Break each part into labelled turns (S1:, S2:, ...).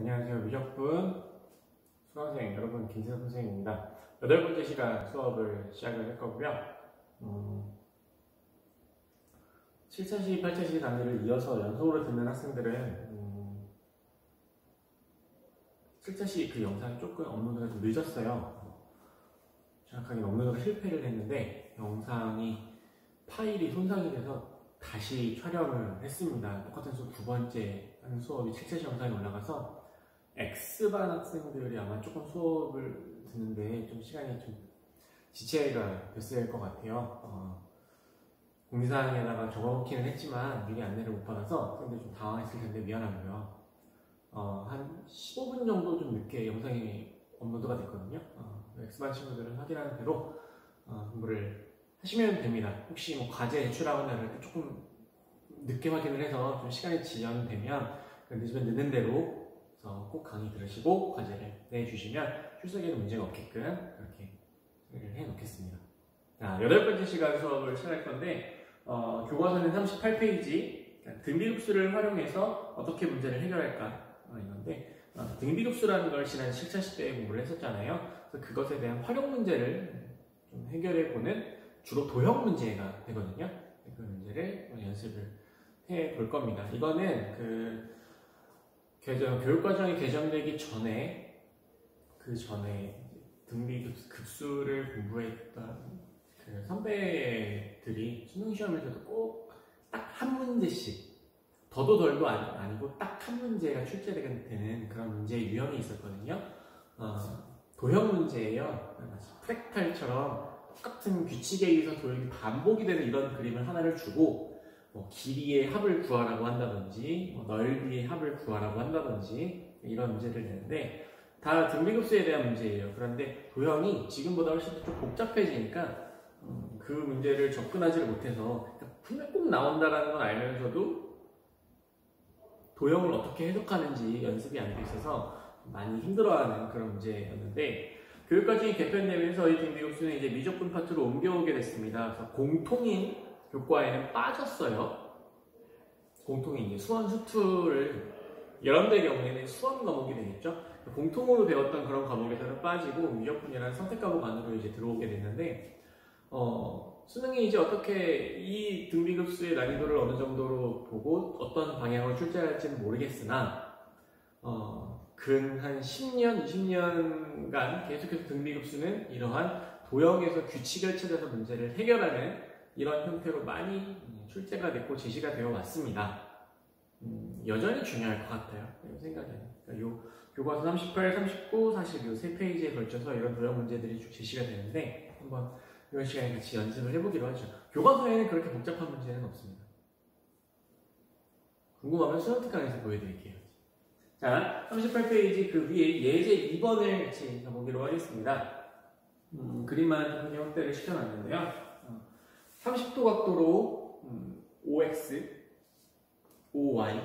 S1: 안녕하세요. 미적분 수강생 여러분, 김세석 선생님입니다. 8번째 시간 수업을 시작을 할 거고요. 7차시, 8차시 단위를 이어서 연속으로 듣는 학생들은 7차시 그 영상이 조금 업로드가 좀 늦었어요. 정확하게 업로드가 실패를 했는데 영상이 파일이 손상이 돼서 다시 촬영을 했습니다. 똑같은 수업 두 번째 하는 수업이 7차시 영상이 올라가서 X반 학생들이 아마 조금 수업을 듣는데 좀 시간이 좀 지체가 됐을 것 같아요. 공지사항에다가 적어놓기는 했지만 미리 안내를 못 받아서 학생들이 좀 당황했을 텐데 미안하고요. 한 15분 정도 좀 늦게 영상이 업로드가 됐거든요. X반 친구들은 확인하는 대로 공부를 하시면 됩니다. 혹시 뭐 과제 제출하거나 이럴 때 조금 늦게 확인을 해서 좀 시간이 지연되면 늦으면 늦는 대로 꼭 강의 들으시고 과제를 내주시면 출석에는 문제가 없게끔 그렇게 소개를 해 놓겠습니다. 자, 8번째 시간 수업을 시작할 건데 교과서는 38페이지 등비급수를 활용해서 어떻게 문제를 해결할까 이건데 등비급수라는 걸 지난 7차시 때 공부를 했었잖아요. 그래서 그것에 대한 활용 문제를 좀 해결해 보는 주로 도형 문제가 되거든요. 그 문제를 연습을 해 볼 겁니다. 이거는 교육과정이 개정되기 전에 그 전에 등비급수를 공부했던 그 선배들이 수능시험에서도 꼭 딱 한 문제씩 더도 덜도 아니고 딱 한 문제가 출제되는 그런 문제 유형이 있었거든요. 도형 문제예요. 프랙탈처럼 똑같은 규칙에 의해서 도형이 반복이 되는 이런 그림을 하나를 주고 길이의 합을 구하라고 한다든지 넓이의 합을 구하라고 한다든지 이런 문제를 내는데 다 등비급수에 대한 문제예요. 그런데 도형이 지금보다 훨씬 더 좀 복잡해지니까 그 문제를 접근하지를 못해서 분명 꼭 나온다는 건 알면서도 도형을 어떻게 해석하는지 연습이 안 돼 있어서 많이 힘들어하는 그런 문제였는데 교육과정이 개편되면서 이 등비급수는 이제 미적분 파트로 옮겨오게 됐습니다. 그래서 공통인 교과에는 빠졌어요. 공통인 이제 수원 수투를 여러분들의 경우에는 수원 과목이 되겠죠. 공통으로 배웠던 그런 과목에서는 빠지고 미적분이라는 선택 과목 안으로 이제 들어오게 됐는데 수능이 이제 어떻게 이 등비급수의 난이도를 어느 정도로 보고 어떤 방향으로 출제할지는 모르겠으나 근 한 10년, 20년간 계속해서 등비급수는 이러한 도형에서 규칙을 찾아서 문제를 해결하는 이런 형태로 많이 출제가 됐고 제시가 되어 왔습니다. 여전히 중요할 것 같아요. 생각에는. 그러니까 교과서 38, 39, 40 요 3페이지에 걸쳐서 이런 도형 문제들이 쭉 제시가 되는데 한번 이번 시간에 같이 연습을 해보기로 하죠. 교과서에는 그렇게 복잡한 문제는 없습니다. 궁금하면 수능 특강에서 보여드릴게요. 자, 38페이지 그 위에 예제 2번을 같이 가보기로 하겠습니다. 그림만 크게 확대를 시켜놨는데요. 30도 각도로 OX, OY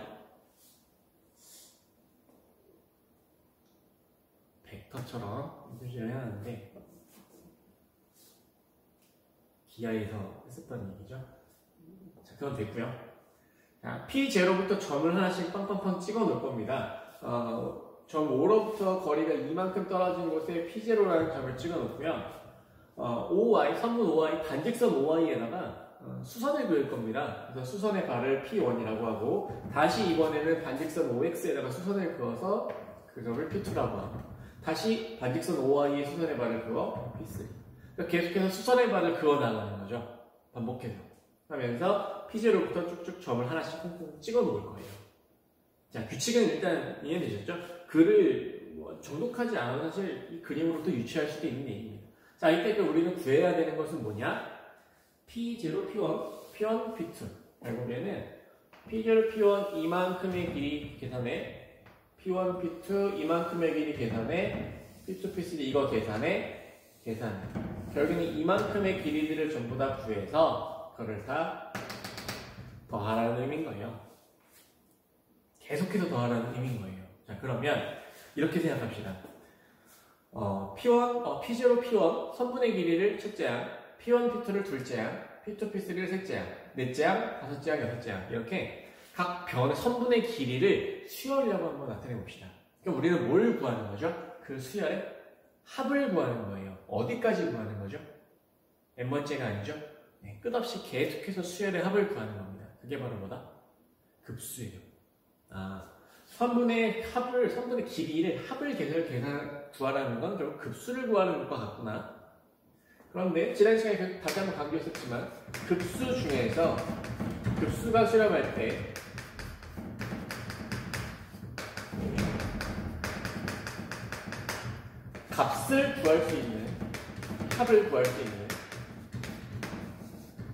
S1: 벡터처럼 표시를 해놨는데 기하에서 했었던 얘기죠. 자, 그건 됐고요. 자, P0부터 점을 하나씩 빵빵빵 찍어 놓을 겁니다. 점 5로부터 거리가 이만큼 떨어진 곳에 P0라는 점을 찍어 놓고요. OY, 선분 OY, 반직선 OY에다가 수선을 그을 겁니다. 그래서 수선의 발을 P1이라고 하고 다시 이번에는 반직선 OX에다가 수선을 그어서 그 점을 P2라고 하고 다시 반직선 OY에 수선의 발을 그어 P3. 그러니까 계속해서 수선의 발을 그어 나가는 거죠. 반복해서 하면서 P0부터 쭉쭉 점을 하나씩 콩콩 찍어 놓을 거예요. 자, 규칙은 일단 이해되셨죠? 글을 정독하지 않아도 사실 이 그림으로부터 유추할 수도 있는 얘기입니다. 자, 이때 우리는 구해야 되는 것은 뭐냐? P0, P1, P1, P2. 결국에는 P0, P1 이만큼의 길이 계산해, P1, P2 이만큼의 길이 계산해, P2, P3 이거 계산해. 결국에는 이만큼의 길이들을 전부 다 구해서 그거를 다 더하라는 의미인 거예요. 계속해서 더하라는 의미인 거예요. 자, 그러면 이렇게 생각합시다. P0, P1 선분의 길이를 첫째 항, P1, P2를 둘째 항, P2, P3를 셋째 항, 넷째 항, 다섯째 항, 여섯째 항 이렇게 각 변의 선분의 길이를 수열이라고 한번 나타내 봅시다. 그럼 우리는 뭘 구하는 거죠? 그 수열의 합을 구하는 거예요. 어디까지 구하는 거죠? n번째가 아니죠? 네, 끝없이 계속해서 수열의 합을 구하는 겁니다. 그게 바로 뭐다? 급수예요. 선분의 길이를 합을 구하라는 건 결국 급수를 구하는 것과 같구나. 그런데 지난 시간에 다시 한번 강조했었지만 급수 중에서 급수가 수렴할 때 값을 구할 수 있는, 합을 구할 수 있는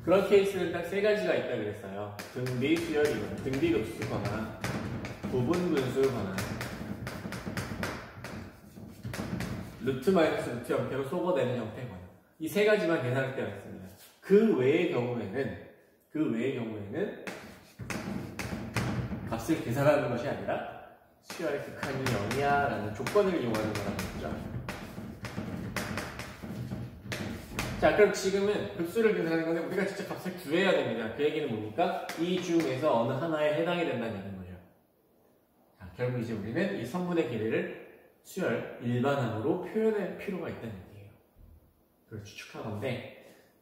S1: 그런 케이스는 딱 세 가지가 있다고 그랬어요. 등비 수열이거나, 등비 급수거나, 부분 분수거나, 루트 마이너스 루트 형태로 소거되는 형태거나. 이 세 가지만 계산할 때가 있습니다. 그 외의 경우에는 값을 계산하는 것이 아니라 수열의 극한이 0이야 라는 조건을 이용하는 거라고 했죠. 자, 그럼 지금은 급수를 계산하는 건데 우리가 직접 값을 구해야 됩니다. 그 얘기는 뭡니까? 이 중에서 어느 하나에 해당이 된다는 얘기인 거죠. 자, 결국 이제 우리는 이 성분의 길이를 수열 일반항으로 표현할 필요가 있다는 얘기예요. 그걸 추측하건데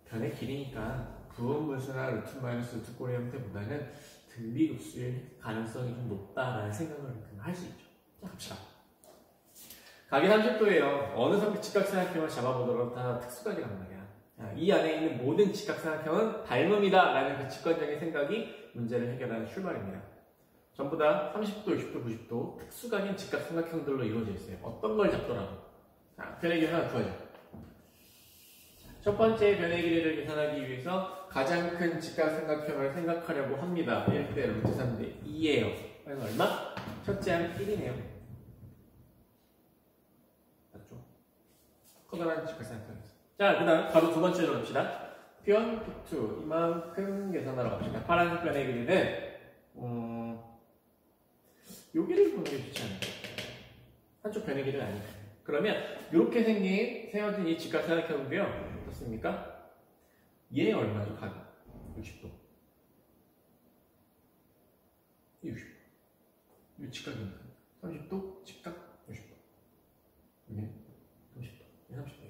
S1: 변의 길이니까 부분분수나 루트 마이너스 루트 꼴의 형태보다는 등비급수일 가능성이 좀 높다라는 생각을 할 수 있죠. 자, 갑시다. 각이 30도예요. 어느 직각삼각형을 잡아보도록 다 특수각이란 말이야. 이 안에 있는 모든 직각삼각형은 닮음이다 라는 그 직관적인 생각이 문제를 해결하는 출발입니다. 전부 다 30도, 60도, 90도 특수각인 직각삼각형들로 이루어져 있어요. 어떤 걸 잡더라도. 자, 변의 길이 하나 구하죠. 첫 번째 변의 길이를 계산하기 위해서 가장 큰 직각삼각형을 생각하려고 합니다. 1대 루트 3대 2예요. 그래서 얼마? 첫째 항 1이네요. 맞죠? 커다란 직각삼각형이었어요. 자, 그 다음 바로 두 번째로 갑시다. P1, P2 이만큼 계산하러 갑시다. 파란색 변의 길이는 여기를 보는 게 좋지 않을까요? 한쪽 변의 길이가 아니에요. 그러면 이렇게 세워진 이 직각삼각형도요. 어떻습니까? 얘 얼마죠? 각이 60도. 이 60도. 이 직각이니까 30도, 직각 60도. 여기는 30도. 30도.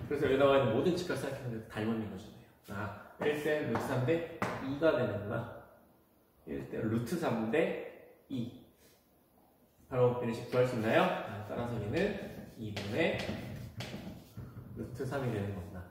S1: 그래서 여기 나와 있는 모든 직각삼각형들 닮은 거잖아요. 1대 루트 3대 2가 되는구나. 1대 루트 3대 2. 바로 이렇게 구할 수 있나요? 따라서 얘는 2분의 루트 3이 되는 거구나.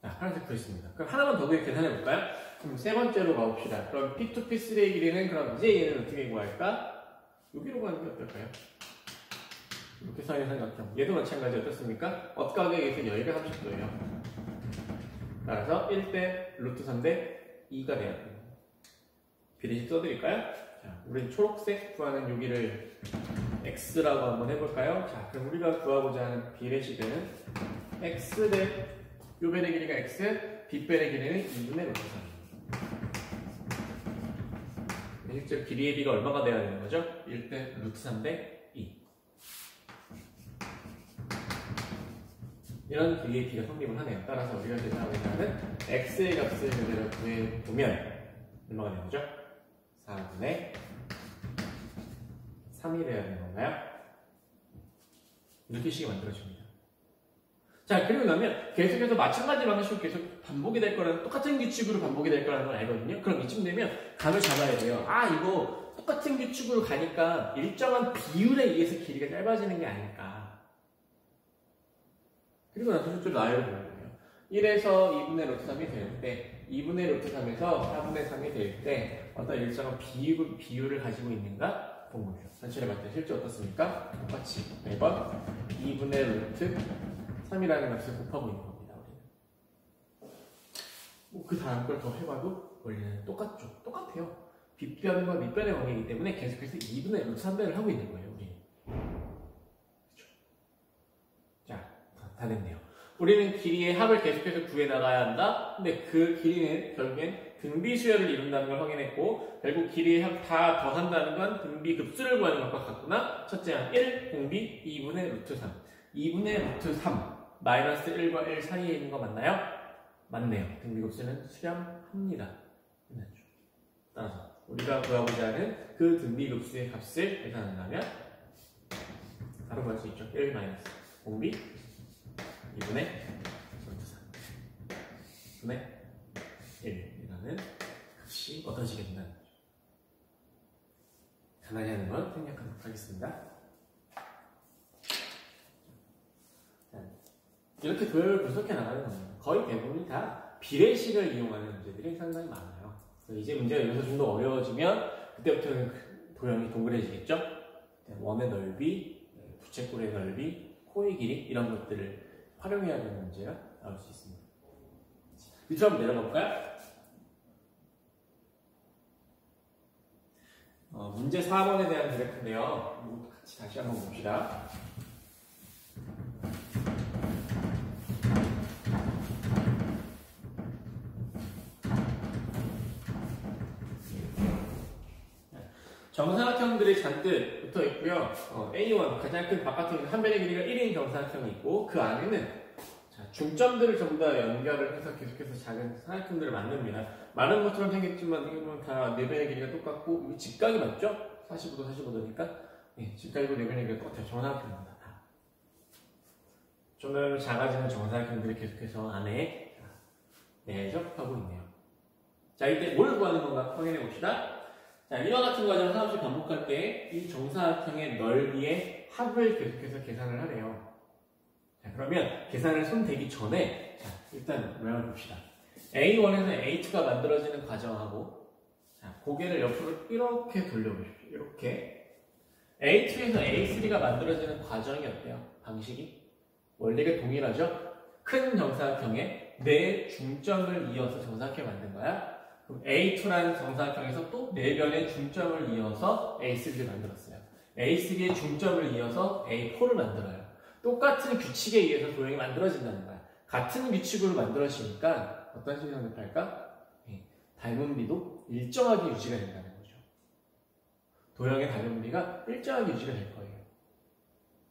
S1: 자, 파란색 구했습니다. 그럼 하나만 더 계산해 볼까요? 그럼 세 번째로 가봅시다. 그럼 P2, P3의 길이는 그럼 이제 얘는 어떻게 구할까? 여기로 가는 게 어떨까요? 이렇게 사이의 삼각형. 얘도 마찬가지 어떻습니까? 어가격에서 여기가 30도예요. 따라서 1대 루트 3대 2가 돼야 돼요. 비례식 써드릴까요? 자, 우린 초록색 구하는 여기를 x라고 한번 해볼까요? 자, 그럼 우리가 구하고자 하는 비례식은 x 대 요 변의 길이가 x, 빗변의 길이는 2분의 루트 3. 실제로 길이의 비가 얼마가 돼야 되는 거죠? 1대 루트 3대 2. 이런 길이의 비가 성립을 하네요. 따라서 우리가 계산하고자 하는 x의 값을 그대로 구해보면 얼마가 되는 거죠? 4분의 3이 되어야 되는 건가요? 이렇게 식이 만들어집니다. 자, 그리고 나면 계속해서 마찬가지 방식으로 계속 반복이 될 거라는, 똑같은 규칙으로 반복이 될 거라는 걸 알거든요. 그럼 이쯤 되면 감을 잡아야 돼요. 이거 똑같은 규칙으로 가니까 일정한 비율에 의해서 길이가 짧아지는 게 아닐까. 그리고 나서 실제로 나열을 보는 거예요. 1에서 2분의 루트 3이 될 때, 2분의 루트 3에서 4분의 3이 될 때 어떤 일정한 비율을 가지고 있는가 본 거예요. 전체를 봤을 때 실제 어떻습니까? 똑같이 매번 2분의 루트 3이라는 값을 곱하고 있는 겁니다. 우리는. 그 다음 걸 더 해봐도 원리는 똑같죠. 똑같아요. 빗변과 밑변의 관계이기 때문에 계속해서 2분의 루트 3배를 하고 있는 거예요. 우리는. 그렇죠. 자, 다 됐네요. 우리는 길이의 합을 계속해서 구해나가야 한다. 근데 그 길이는 결국엔 등비수열을 이룬다는 걸 확인했고, 결국 길이의 합 다 더한다는 건 등비급수를 구하는 것과 같구나. 첫째 항 1, 등비 2분의 루트 3. 2분의 루트 3. 마이너스 1과 1 사이에 있는 거 맞나요? 맞네요. 등비급수는 수렴합니다. 끝났죠. 따라서 우리가 구하고자 하는 그 등비급수의 값을 계산한다면 바로 구할 수 있죠. 1 마이너스 공비 2분의 4 분의 1이라는 값이 어떠시게 된다는 거죠. 간단히 하는 건 생략하도록 하겠습니다. 이렇게 도형을 분석해 나가는 겁니다. 거의 대부분이 다 비례식을 이용하는 문제들이 상당히 많아요. 이제 문제가 여기서 좀 더 어려워지면 그때부터는 도형이 동그래지겠죠? 원의 넓이, 부채꼴의 넓이, 코의 길이 이런 것들을 활용해야 되는 문제가 나올 수 있습니다. 밑으로 한번 내려가 볼까요? 문제 4번에 대한 그래프인데요. 같이 다시 한번 봅시다. 정사각형들이 잔뜩 붙어 있고요. A1 가장 큰 바깥쪽에 한 변의 길이가 1인 정사각형이 있고 그 안에는 중점들을 전부 다 연결을 해서 계속해서 작은 사각형들을 만듭니다. 많은 것처럼 생겼지만 이게 보면 다 4변의 길이가 똑같고 직각이 맞죠? 45도 45도니까 직각이고 4변의 길이가 똑같아요. 정사각형입니다. 다. 점점 작아지는 정사각형들이 계속해서 안에 내접하고 있네요. 자, 이때 뭘 구하는 건가 확인해 봅시다. 자, 이와 같은 과정을 하나씩 반복할 때 이 정사각형의 넓이의 합을 계속해서 계산을 하래요. 자, 그러면 계산을 손 대기 전에 자, 일단 외워 봅시다. A1에서 A2가 만들어지는 과정하고 자, 고개를 옆으로 이렇게 돌려보십시오. 이렇게 A2에서 A3가 만들어지는 과정이 어때요? 방식이? 원리가 동일하죠? 큰 정사각형에 네 중점을 이어서 정사각형을 만든 거야. 그럼 A2라는 정사각형에서 또 4변의 중점을 이어서 A3를 만들었어요. A3의 중점을 이어서 A4를 만들어요. 똑같은 규칙에 의해서 도형이 만들어진다는 거야. 같은 규칙으로 만들어지니까 어떤 식으로 생각할까? 닮은 비도 일정하게 유지가 된다는 거죠. 도형의 닮은 비가 일정하게 유지가 될 거예요.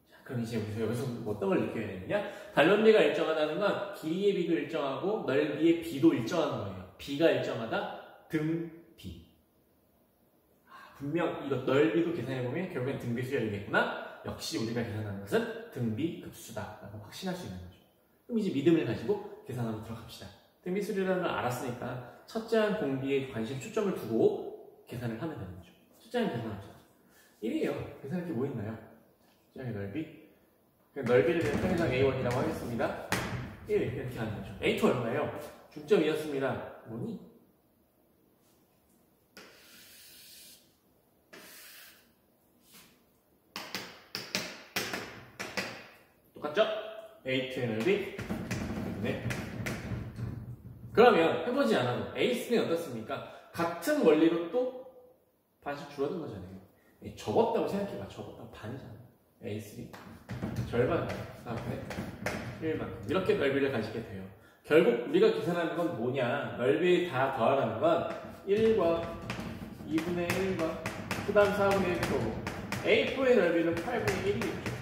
S1: 자, 그럼 이제 우리가 여기서 어떤 걸 느껴야 되느냐? 닮은 비가 일정하다는 건 길이의 비도 일정하고 넓이의 비도 일정한 거예요. 비가 일정하다, 등비. 분명 이거 넓이도 계산해보면 결국엔 등비 수열이겠구나. 역시 우리가 계산하는 것은 등비 급수다 라고 확신할 수 있는 거죠. 그럼 이제 믿음을 가지고 계산하러 들어갑시다. 등비 수열이라는 걸 알았으니까 첫째 한 공비에 관심 초점을 두고 계산을 하면 되는 거죠. 첫째 한 계산합시다. 1이에요. 계산할 게 뭐 있나요? 첫째 한의 넓이. 넓이를 편의상 A1이라고 하겠습니다. 1 이렇게 하는 거죠. A2 얼마예요? 중점이었습니다. 뭐니? 똑같죠? A2의 넓이 네. 그러면 해보지 않아도 A3는 어떻습니까? 같은 원리로 또 반씩 줄어든 거잖아요. 접었다고 생각해봐. 접었다고 반이잖아요. A3 절반 4분의 1만큼 이렇게 넓이를 가지게 돼요. 결국 우리가 계산하는 건 뭐냐? 넓이 다 더하는 건 1과 2분의 1과 그 다음 4분의 1고 A4의 넓이는 8분의 1이겠죠.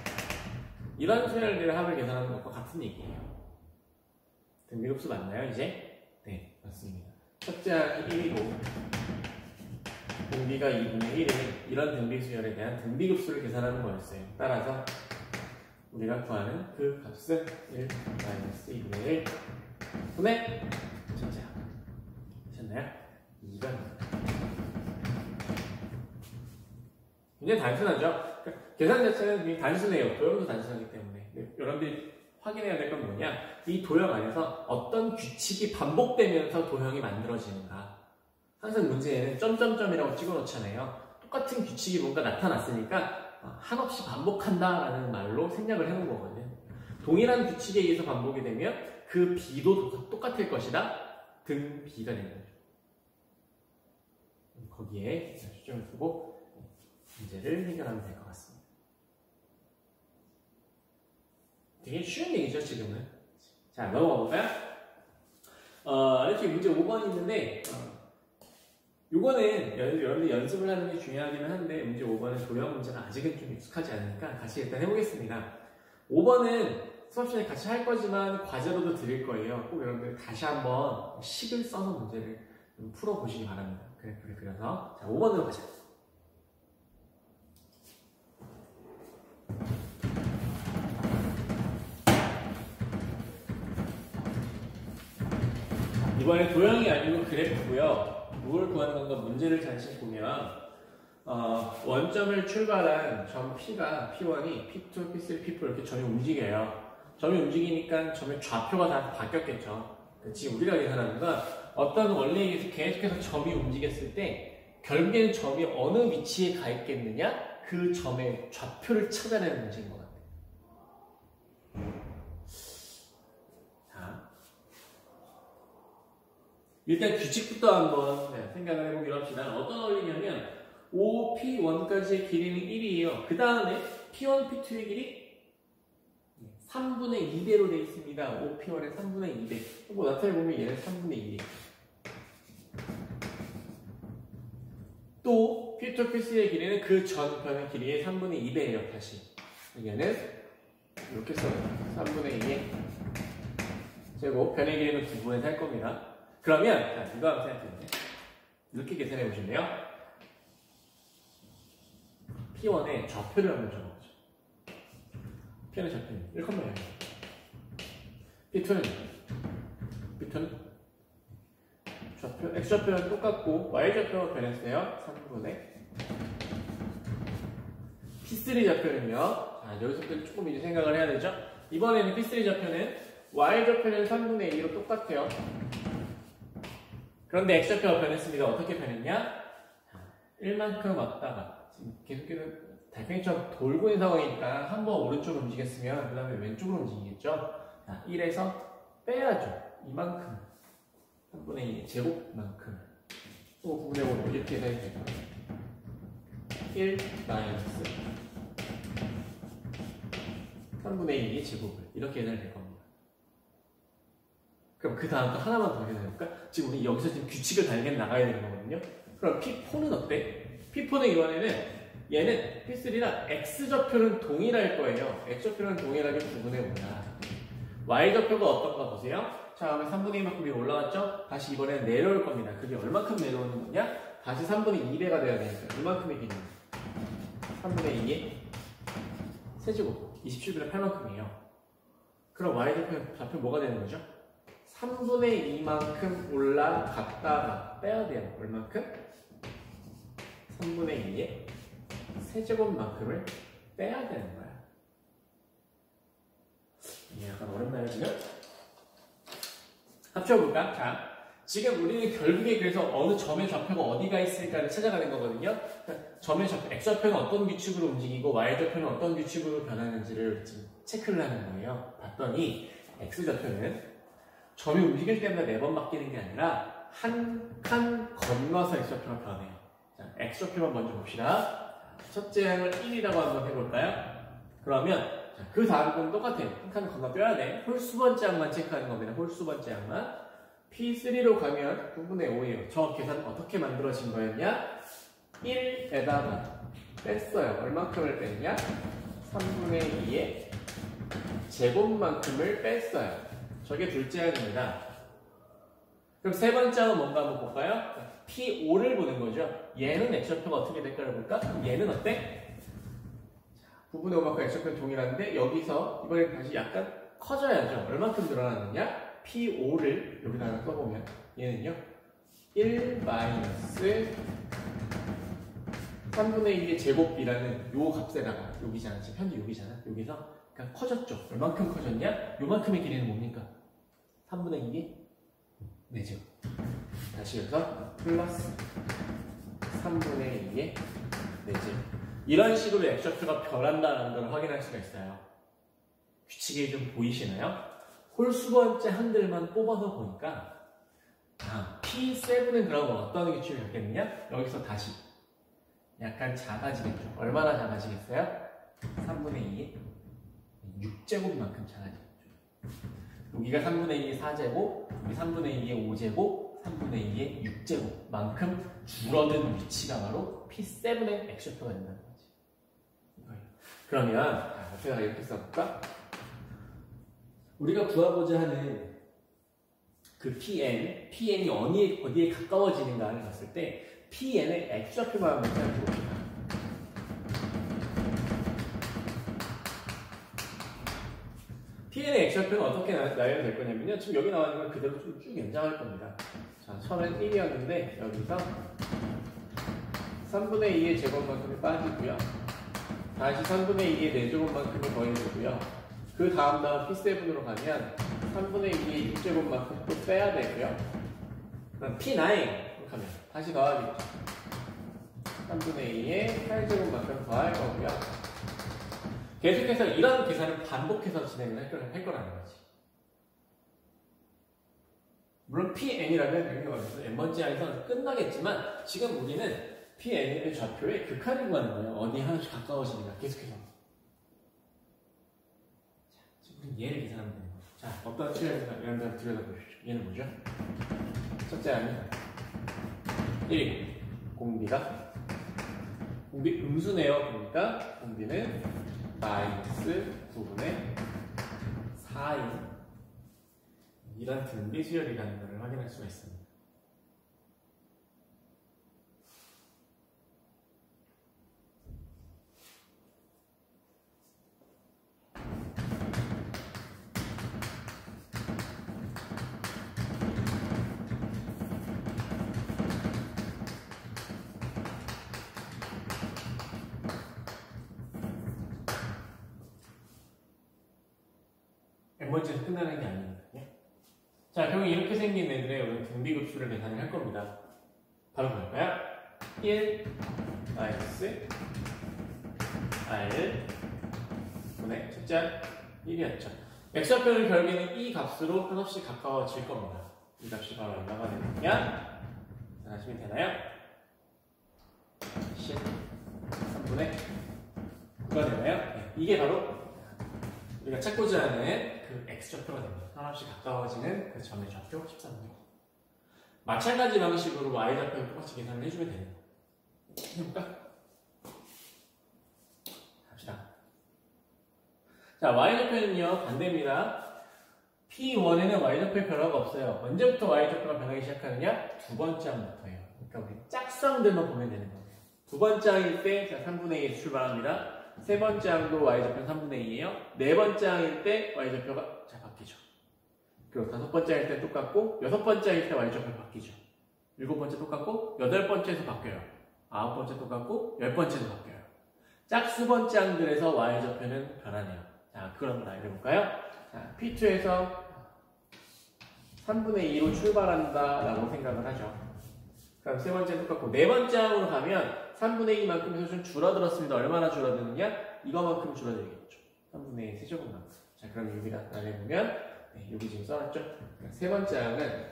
S1: 이런 수열들의 합을 계산하는 것과 같은 얘기예요. 등비급수 맞나요 이제? 네 맞습니다. 첫째 항이 1이고 공비가 2분의 1인 이런 등비수열에 대한 등비급수를 계산하는 거였어요. 따라서 우리가 구하는 그 값은 1 마이너스 2분의 1 분의 첫째 항 되셨나요? 2가 굉장히 단순하죠? 계산 자체는 굉장히 단순해요. 도형도 단순하기 때문에. 여러분들이 확인해야 될 건 뭐냐? 이 도형 안에서 어떤 규칙이 반복되면서 도형이 만들어지는가. 항상 문제에는 점점점이라고 찍어 놓잖아요. 똑같은 규칙이 뭔가 나타났으니까 한없이 반복한다라는 말로 생략을 해놓은 거거든요. 동일한 규칙에 의해서 반복이 되면 그 비도 똑같을 것이다. 등 비가 되는 거죠. 거기에 초점을 두고 문제를 해결하면 될 것 같습니다. 되게 쉬운 얘기죠, 지금은. 자, 넘어가 볼까요? 이렇게 문제 5번이 있는데, 요거는 여러분들 연습을 하는 게 중요하기는 한데, 문제 5번은 도형 문제가 아직은 좀 익숙하지 않으니까 같이 일단 해보겠습니다. 5번은 수업 시간에 같이 할 거지만 과제로도 드릴 거예요. 꼭 여러분들 다시 한번 식을 써서 문제를 좀 풀어보시기 바랍니다. 그래프를 그려서 자 5번으로 가자. 이번에 도형이 아니고 그래프고요. 뭘 구하는 건가 문제를 잠시 보면 원점을 출발한 점 P가 P1이 P2, P3, P4 이렇게 점이 움직여요. 점이 움직이니까 점의 좌표가 다 바뀌었겠죠. 지금 우리가 계산하는 건 어떤 원리에 계속해서 점이 움직였을 때 결국에는 점이 어느 위치에 가 있겠느냐 그 점의 좌표를 찾아내는 문제인 것 같아요. 자, 일단 규칙부터 한번 생각을 해보기로 합시다. 어떤 원리냐면 OP1까지의 길이는 1이에요. 그 다음에 P1, P2의 길이 3분의 2배로 되어 있습니다. OP1의 3분의 2배. 뭐 나타내보면 얘는 3분의 2배. 또 P2, P3의 길이는 그 전 변의 길이의 3분의 2배예요. 다시. 얘는 이렇게 써요. 3분의 2의 제곱 변의 길이는 9분의 4일 겁니다. 그러면 이거 한번 생각해보세요. 이렇게 계산해 보실래요? P1의 좌표를 한번 적어보죠. P1의 좌표는 1,0. P2는 좌표, X좌표는 똑같고 Y좌표가 변했어요. 3분의 P3 좌표는요. 자, 여기서부터 조금 이제 생각을 해야 되죠. 이번에는 P3 좌표는 Y좌표는 3분의 2로 똑같아요. 그런데 X좌표가 변했습니다. 어떻게 변했냐? 1만큼 왔다가 지금 계속해서 달팽이처럼 돌고 있는 상황이니까 한 번 오른쪽으로 움직였으면 그 다음에 왼쪽으로 움직이겠죠. 자, 1에서 빼야죠. 이만큼 3분의 2의 제곱만큼 또 9분의 5로 이렇게 계산이 되죠. 1 마이너스 3분의 2의 제곱을 이렇게 계산이 될 겁니다. 그럼 그 다음 또 하나만 더 계산해볼까? 지금 우리 여기서 지금 규칙을 달게 나가야 되는 거거든요. 그럼 P4는 어때? P4는 이번에는 얘는 P3랑 X좌표는 동일할 거예요. X좌표는 동일하게 9분의 5다. Y좌표가 어떤가 보세요. 자, 그러면 3분의 2만큼 위로 올라왔죠? 다시 이번에는 내려올 겁니다. 그게 얼마큼 내려오는 거냐? 다시 3분의 2배가 돼야 되니까 이만큼의 길이 3분의 2의 세제곱 27분의 8만큼이에요. 그럼 Y좌표 뭐가 되는 거죠? 3분의 2만큼 올라갔다가 빼야 돼요. 얼만큼? 3분의 2의 세제곱만큼을 빼야 되는 거야. 이게 약간 어렵나요, 지금? 합쳐볼까? 자, 지금 우리는 결국에 그래서 어느 점의 좌표가 어디가 있을까를 찾아가는 거거든요. 점의 좌표, X좌표는 어떤 규칙으로 움직이고 Y좌표는 어떤 규칙으로 변하는지를 지금 체크를 하는 거예요. 봤더니 X좌표는 점이 움직일 때마다 매번 바뀌는 게 아니라 한 칸 건너서 X좌표가 변해요. 자, X좌표만 먼저 봅시다. 첫째 항을 1이라고 한번 해볼까요? 그러면 그 다음 건 똑같아요. 한 칸 건너뛰어야 돼. 홀수 번째 항만 체크하는 겁니다. 홀수 번째 항만. P3로 가면 9분의 5예요. 저 계산 어떻게 만들어진 거였냐? 1에다가 뺐어요. 얼만큼을 뺐냐? 3분의 2의 제곱만큼을 뺐어요. 저게 둘째 항입니다. 그럼 세 번째 항은 뭔가 한번 볼까요? P5를 보는 거죠. 얘는 X좌표가 어떻게 될까를 볼까? 그럼 얘는 어때? 9분의 5만큼 X좌표는 동일한데 여기서 이번에 다시 약간 커져야죠. 얼만큼 늘어나느냐? P5를 여기다가 써보면 얘는요 1 마이너스 3분의 1의 제곱이라는 요 값에다가 여기잖아. 지금 현재 여기잖아. 여기서 그러니까 커졌죠. 얼만큼 커졌냐? 요만큼의 길이는 뭡니까? 3분의 2의 4제곱. 다시 여기서 플러스 3분의 2의 4제곱. 이런 식으로 X좌표가 변한다는 걸 확인할 수가 있어요. 규칙이 좀 보이시나요? 홀수 번째 항들만 뽑아서 보니까 P7은 그럼 어떤 규칙을 갖겠느냐? 여기서 다시 약간 작아지겠죠. 얼마나 작아지겠어요? 3분의 2의 6제곱만큼 작아지겠죠. 여기가 3분의 2의 4제곱, 여기 3분의 2의 5제곱, 3분의 2의 6제곱만큼 줄어든 위치가 바로 P7의 X좌표가 된다는 거지. 그러면 앞에다가 이렇게 써볼까? 우리가 구하고자 하는 그 PN이 어디에 가까워지는가를 봤을 때 PN의 X좌표만 한번 생각해봅시다. PN의 X좌표는 어떻게 나열될 거냐면요. 지금 여기 나와 있는 걸 그대로 쭉 연장할 겁니다. 자, 처음엔 1이었는데 여기서 3분의 2의 제곱만큼이 빠지고요. 다시 3분의 2의 4제곱만큼이 더해지고요. 그 다음 P7으로 가면 3분의 2의 6제곱만큼 또 빼야 되고요. 그럼 P9 이렇게 하면 다시 더하겠죠. 3분의 2의 8제곱만큼 더할 거고요. 계속해서 이런 계산을 반복해서 진행을 할 거라는 거지. 물론 Pn이라면 여기가 어디서 n번째 항에서 끝나겠지만 지금 우리는 Pn의 좌표의 극한을 구하는 거예요. 어디 하나씩 가까워지니까 계속해서. 자, 지금 우리 얘를 계산하면 되는 거죠. 자, 어떤 이런 들여다보십시오. 얘는 뭐죠? 첫째 항은 1. 공비가 공비 음수네요. 그러니까 공비는 마이너스 9분의 4인 이런 등비 수열이라는 것을 확인할 수가 있습니다. n번째에서 끝나는 게 아니거든요. 자, 그럼 이렇게 생긴 애들의 오늘 등비급수를 계산을 할 겁니다. 바로 볼까요? 1 마이너스 R 분의 첫째 1이었죠. x좌표는 결국에는 이 값으로 한없이 가까워질 겁니다. 이 값이 바로 얼마가 되느냐? 하시면 되나요? 10 3분의 9가 되나요? 네, 이게 바로 우리가 찾고자 하는 그 x좌표가 됩니다. 한없이 가까워지는 그 점의 좌표 13번. 마찬가지 방식으로 y좌표를 똑같이 계산을 해주면 되는 거예요. 해볼까? 갑시다. 자, y좌표는요 반대입니다. P1에는 y좌표의 변화가 없어요. 언제부터 y좌표가 변하기 시작하느냐? 두 번째 항부터예요. 그러니까 우리 짝수항들만 보면 되는 거예요. 두 번째 항일 때 3분의 2에서 출발합니다. 세 번째 항도 y좌표는 3분의 2예요. 네 번째 항일 때 y좌표가 바뀌죠. 그리고 다섯 번째 항일 때 똑같고 여섯 번째 항일 때 y좌표가 바뀌죠. 일곱 번째 똑같고 여덟 번째에서 바뀌어요. 아홉 번째 똑같고 열 번째도 바뀌어요. 짝수 번째 항들에서 y좌표는 변하네요. 자, 그걸 한번 알려볼까요? 자, P2에서 3분의 2로 출발한다 라고 생각을 하죠. 그럼 세 번째 똑같고 네 번째 항으로 가면 3분의 2만큼에서 좀 줄어들었습니다. 얼마나 줄어드느냐? 이거만큼 줄어들겠죠. 3분의 2 세제곱만큼. 자, 그럼 여기다 나눠보면 네, 여기 지금 써놨죠? 세 번째 항은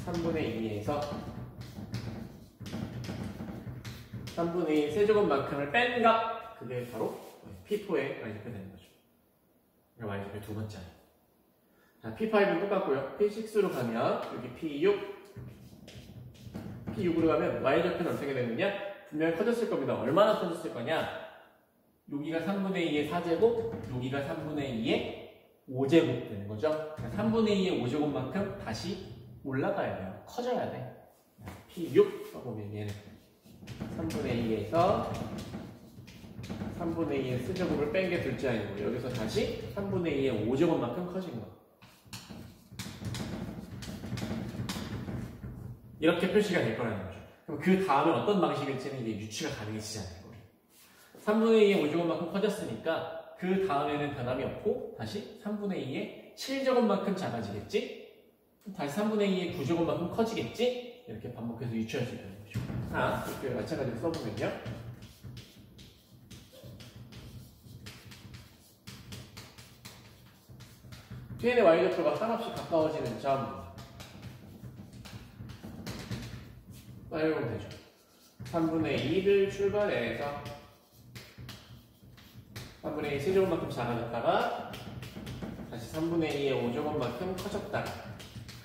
S1: 3분의 2에서 3분의 2 세제곱만큼을 뺀 값 그게 바로 P4의 y좌표 되는 거죠. y좌표 두 번째 항. 자, P5는 똑같고요. P6로 가면 여기 P6으로 가면 y좌표는 어떻게 되느냐? 분명히 커졌을 겁니다. 얼마나 커졌을 거냐? 여기가 3분의 2의 4제곱, 여기가 3분의 2의 5제곱 되는 거죠. 3분의 2의 5제곱만큼 다시 올라가야 돼요. 커져야 돼. P6 써보면 얘는 3분의 2에서 3분의 2의 세제곱을 뺀 게 둘째 아니고 여기서 다시 3분의 2의 5제곱만큼 커진 거. 이렇게 표시가 될 거라는 거죠. 그럼 그 다음에 어떤 방식일지는 이제 유추가 가능해지잖아요. 3분의 2의 5제곱만큼 커졌으니까 그 다음에는 변함이 없고 다시 3분의 2의 7제곱만큼 작아지겠지? 다시 3분의 2의 9제곱만큼 커지겠지? 이렇게 반복해서 유추할 수 있다는 거죠. 자, 이렇게 마찬가지로 써보면요. Pn의 y좌표가 한없이 가까워지는 점 써보면 되죠. 3분의 2를 출발해서 3분의 2 세제곱만큼 작아졌다가 다시 3분의 2의 5제곱만큼 커졌다가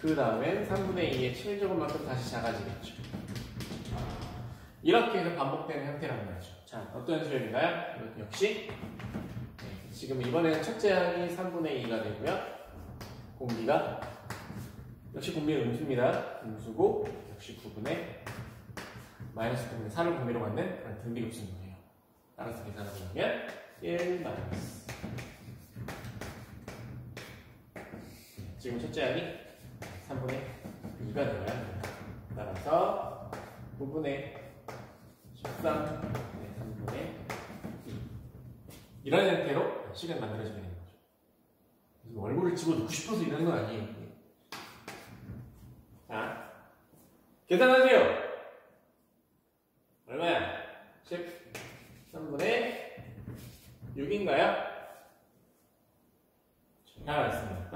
S1: 그 다음엔 3분의 2의 7제곱만큼 다시 작아지겠죠. 이렇게 해서 반복되는 형태란 말이죠. 자, 어떤 수열인가요? 이것도 역시 지금 이번에는 첫째 항이 3분의 2가 되고요. 공비가 역시 공비는 음수입니다. 음수고 역시 9분의 마이너스 9분의 4를 공비로 갖는 그런 등비급수인 거예요. 따라서 계산을 해보면 1 마이너스 지금 첫째 항이 3분의 2가 되어야 합니다. 따라서 9분의 13 3분의 2 이런 형태로 식은 만들어지게 되는 거죠. 그래서 얼굴을 집어넣고 싶어서 이러는 건 아니에요. 자, 계산하세요. 얼마야? 13분의 6인가요? 다 맞습니다.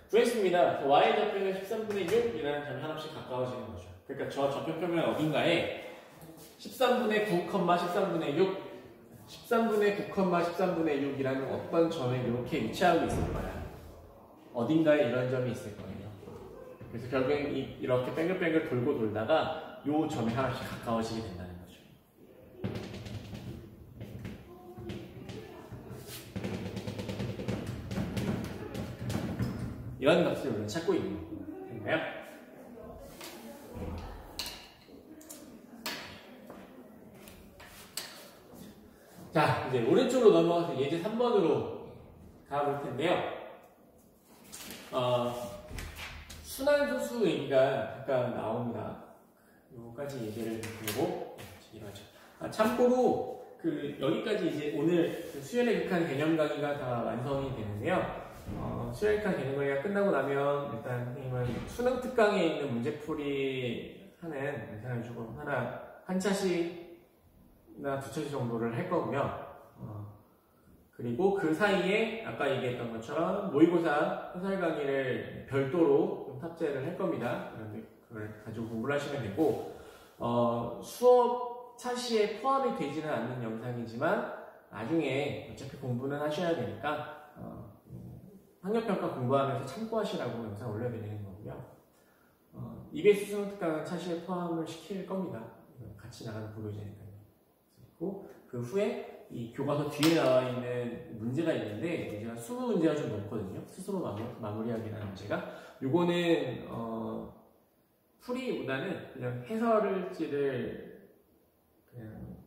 S1: 구했습니다. y 좌표는 13분의 6이라는 점이 하나씩 가까워지는 거죠. 그러니까 저 좌표표면 어딘가에 13분의 9, 13분의 6, 13분의 9, 13분의 6이라는 어떤 점에 이렇게 위치하고 있을 거야. 어딘가에 이런 점이 있을 거예요. 그래서 결국엔 이렇게 뱅글뱅글 돌고 돌다가 이 점이 하나씩 가까워지게 된다는 거죠. 이런 값을 우리는 찾고 있는 건가요? 자, 이제 오른쪽으로 넘어가서 예제 3번으로 가볼 텐데요. 순환소수 얘기가 잠깐 나옵니다. 요까지 예제를 드리고 이러죠. 참고로 여기까지 이제 오늘 수열의 극한 개념 강의가 다 완성이 되는데요. 수열의 극한 개념 강의가 끝나고 나면 일단 선생님은 수능 특강에 있는 문제풀이 하는 영상을 조금 한 차씩이나 두 차씩 정도를 할 거고요. 그리고 그 사이에 아까 얘기했던 것처럼 모의고사 해설 강의를 별도로 좀 탑재를 할 겁니다. 그런데 그걸 가지고 공부를 하시면 되고, 수업 차시에 포함이 되지는 않는 영상이지만 나중에 어차피 공부는 하셔야 되니까 학력평가 공부하면서 참고하시라고 영상 올려드리는 거고요. EBS 수능 특강은 차시에 포함을 시킬 겁니다. 같이 나가는 보도제니까요. 그리고 그 후에 이 교과서 뒤에 나와 있는 문제가 있는데 제가 20문제가 좀 넘거든요. 스스로 마무리하기라는 문제가. 요거는 풀이보다는 그냥 해설지를 그냥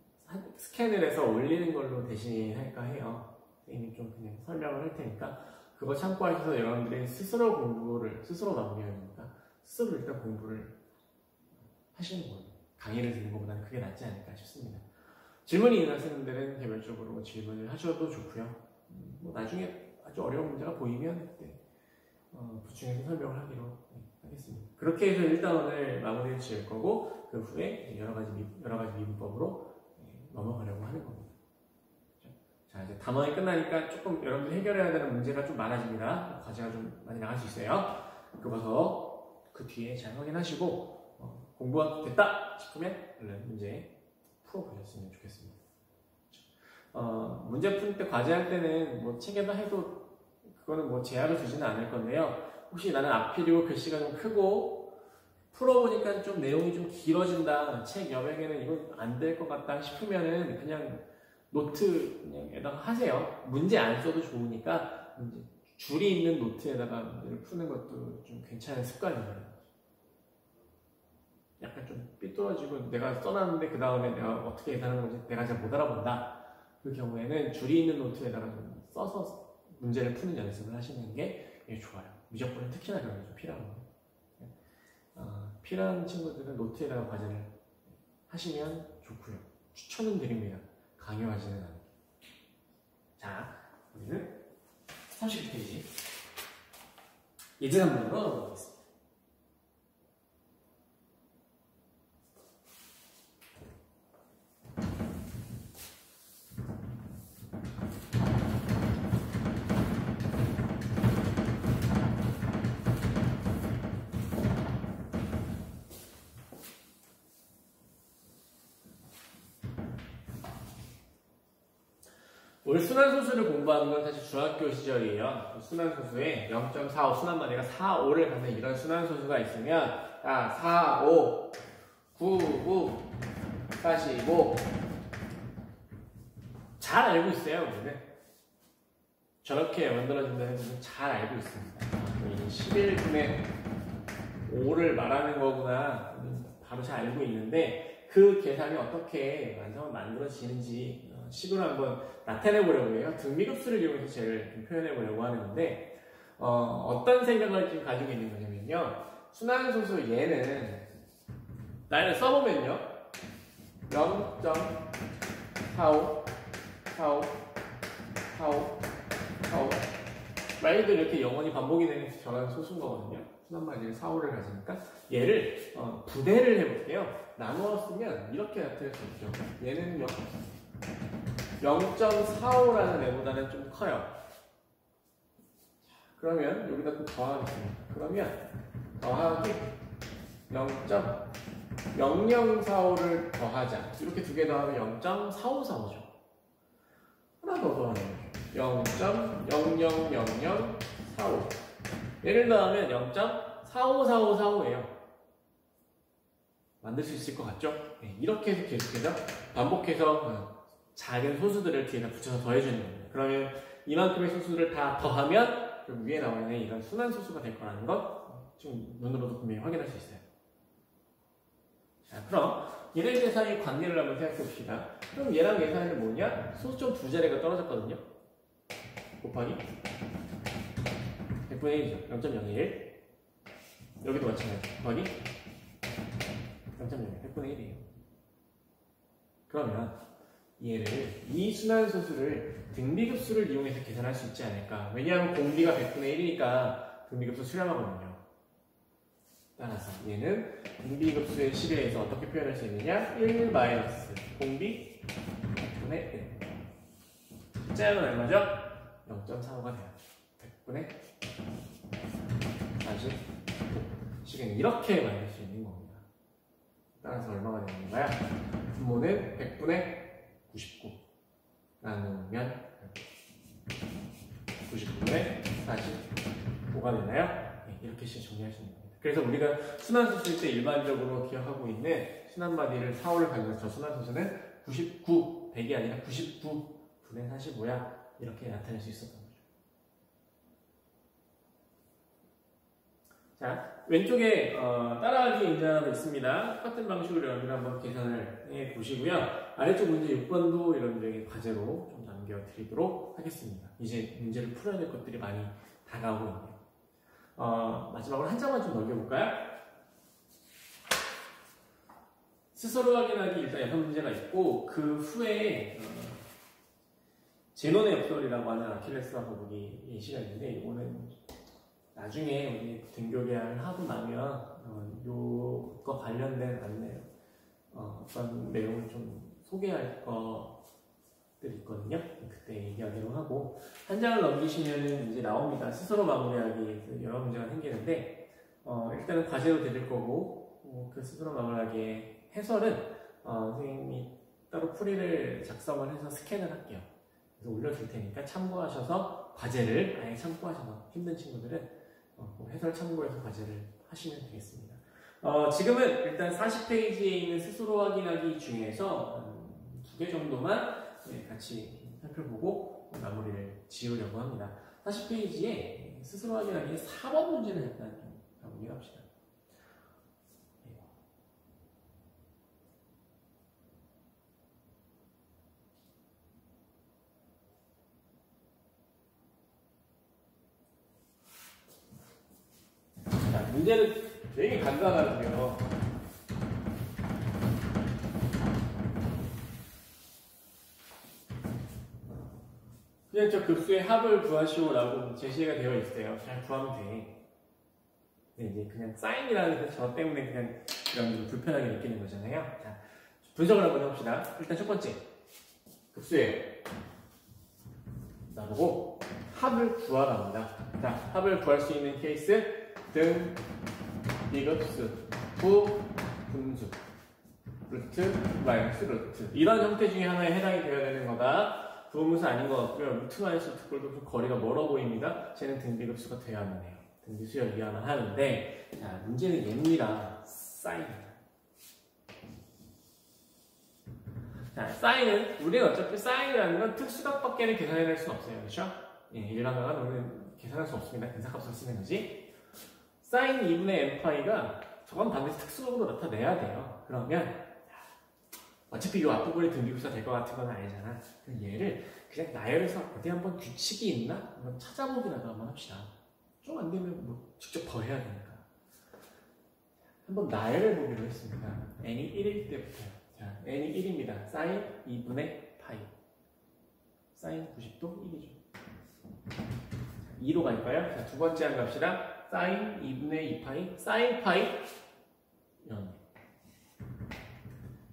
S1: 스캔을 해서 올리는 걸로 대신 할까 해요. 선생님이 좀 그냥 설명을 할 테니까 그거 참고하셔서 여러분들이 스스로 공부를 스스로 마무리하니까 스스로 일단 공부를 하시는 거예요. 강의를 듣는 것보다는 그게 낫지 않을까 싶습니다. 질문이 있는 학생들은 개별적으로 질문을 하셔도 좋고요. 나중에 아주 어려운 문제가 보이면 그때 부충해서 설명을 하기로 하겠습니다. 그렇게 해서 일단 오늘 마무리를 지을 거고 그 후에 여러 가지 미분법으로 넘어가려고 하는 겁니다. 자, 이제 단원이 끝나니까 조금 여러분들이 해결해야 되는 문제가 좀 많아집니다. 과제가 좀 많이 나갈 수 있어요. 그거서 그 뒤에 잘 확인하시고 공부가 됐다 싶으면 얼른 문제 풀어보셨으면 좋겠습니다. 문제 풀 때 과제할 때는 뭐 책에다 해도 그거는 뭐 제약을 두지는 않을 건데요. 혹시 나는 앞필이고 글씨가 좀 크고 풀어보니까 좀 내용이 좀 길어진다, 책 여백에는 이건 안 될 것 같다 싶으면은 그냥 노트 그냥 에다가 하세요. 문제 안 써도 좋으니까 줄이 있는 노트에다가 문제를 푸는 것도 좀 괜찮은 습관이에요. 약간 좀 삐뚤어지고 내가 써놨는데 그 다음에 내가 어떻게 계산하는 건지 내가 잘 못 알아본다. 그 경우에는 줄이 있는 노트에다가 좀 써서 문제를 푸는 연습을 하시는 게 좋아요. 미적분은 특히나 그런 게 좀 필요한 거예요. 필요한 친구들은 노트에다가 과제를 하시면 좋고요. 추천은 드립니다. 강요하지는 않아요. 자, 우리는 30페이지 예제 3번으로 넘어가겠습니다. 오늘 순환소수를 공부하는 건 사실 중학교 시절이에요. 순환소수에 0.45 순환마디가 4, 5를 갖는 이런 순환소수가 있으면 4, 5, 9, 9, 45 잘 알고 있어요. 우리는 저렇게 만들어진다는 것은 잘 알고 있습니다. 11분의 5를 말하는 거구나 바로 잘 알고 있는데 그 계산이 어떻게 완성을 만들어지는지 식으로 한번 나타내 보려고 해요. 등비급수를 이용해서 쟤를 좀 표현해 보려고 하는 건데 어떤 생각을 지금 가지고 있는 거냐면요. 순환소수 얘는 나를 써보면요 0.45 말도 이렇게 영원히 반복이 되는 저런 소수인 거거든요. 순환마디를 4호를 가지니까 얘를 부대를 해볼게요. 나누어 쓰면 이렇게 나타낼 수 있죠. 얘는 0.45라는 애보다는 좀 커요. 그러면 여기다 또 더하겠습니다. 그러면 더하기 0.0045를 더하자. 이렇게 두 개 더하면 0.4545죠. 하나 더 더하면 0.000045 얘를 더하면 0.454545예요. 만들 수 있을 것 같죠? 네, 이렇게 해서 계속해서 반복해서 작은 소수들을 뒤에다 붙여서 더해주는 겁니다. 그러면 이만큼의 소수를 다 더하면 위에 나와 있는 이런 순환소수가 될 거라는 것 지금 눈으로도 분명히 확인할 수 있어요. 자, 그럼 얘네들 사이의 관계를 한번 생각해 봅시다. 그럼 얘랑 얘 사이는 뭐냐? 소수점 두 자리가 떨어졌거든요. 곱하기 100분의 1이죠. 0.01 여기도 마찬가지 곱하기 0.01 100분의 1이에요. 그러면 얘를 이 순환소수를 등비급수를 이용해서 계산할 수 있지 않을까. 왜냐하면 공비가 100분의 1이니까 등비급수 수렴하거든요. 따라서 얘는 등비급수의 식에서 어떻게 표현할 수 있느냐? 1 마이너스 공비 100분의 1 숫자는 얼마죠? 0.45가 돼요. 100분의 45 식은 이렇게 만들 수 있는 겁니다. 따라서 얼마가 되는 건가요? 분모는 100분의 99 나누면 99분의 45가 되나요? 네, 이렇게 정리할 수 있는 겁니다. 그래서 우리가 순환소수일 때 일반적으로 기억하고 있는 순환마디를 4호를 가지고 저 순환소수는 99, 100이 아니라 99분의 45야 이렇게 나타낼 수 있었던 거죠. 자, 왼쪽에 따라하기 문제가 있습니다. 똑같은 방식으로 여러분 한번 계산을 해보시고요. 아래쪽 문제 6번도 여러분들에게 과제로 좀 남겨드리도록 하겠습니다. 이제 문제를 풀어야 될 것들이 많이 다가오고 있네요. 마지막으로 한 장만 좀 넘겨볼까요? 스스로 확인하기 일단 6문제가 있고 그 후에 제논의 역설이라고 하는 아킬레스와 거북이 예시가 있는데 이거는 나중에 우리 등교계약을 하고 나면 요거 관련된 안내 어떤 내용을 좀 소개할 것들이 있거든요. 그때 얘기하기로 하고 한 장을 넘기시면 이제 나옵니다. 스스로 마무리하기 여러 문제가 생기는데 일단은 과제로 드릴 거고 그 스스로 마무리하기의 해설은 선생님이 따로 풀이를 작성을 해서 스캔을 할게요. 그래서 올려줄 테니까 참고하셔서 과제를 아예 참고하셔서 힘든 친구들은 해설 참고해서 과제를 하시면 되겠습니다. 지금은 일단 40페이지에 있는 스스로 확인하기 중에서 2개 정도만 같이 살펴보고 마무리를 지으려고 합니다. 40페이지에 스스로 확인하기 4번 문제를 일단 좀 가보기 합시다. 문제는 되게 간단하고요. 그냥 저 급수의 합을 구하시오라고 제시가 되어 있어요. 잘 구하면 돼. 근데 이제 그냥 사인이라는 저 때문에 그냥 이런 불편하게 느끼는 거잖아요. 자, 분석을 한번 해봅시다. 일단 첫 번째 급수에 나보고 합을 구하랍니다. 자, 합을 구할 수 있는 케이스 등 비급수, 부, 분수, 루트, 마이너스 루트 이런 형태 중에 하나에 해당이 되어야 되는 거다. 부분수 아닌 것 같고요. 루트 마이너스 루트꼴도 좀 거리가 멀어 보입니다. 쟤는 등비급수가 되어야만 해요. 등비수열이어야만 하는데 자, 문제는 얘입니다. 사인. 자, 사인은 우리는 어차피 사인이라는 건 특수각밖에는 계산해낼 수는 없어요. 그렇죠? 예, 일반화가 우리는 계산할 수 없습니다. 근사값으로 쓰는 거지. 사인 2분의 n파이가 저건 반드시 특수적으로 나타내야 돼요. 그러면 어차피 이 앞부분에 등비급수가 될 것 같은 건 아니잖아. 그럼 얘를 그냥 나열해서 어디 한번 규칙이 있나? 한번 찾아보기라도 한번 합시다. 좀 안 되면 뭐 직접 더 해야 되니까. 한번 나열해 보기로 했습니다. n이 1일 때부터요. 자, n이 1입니다. 사인 2분의 파이. 사인 90도 1이죠. 2로 갈까요? 자, 두 번째 한 갑시다. 사인 2분의 2파이. 사인 파이 0.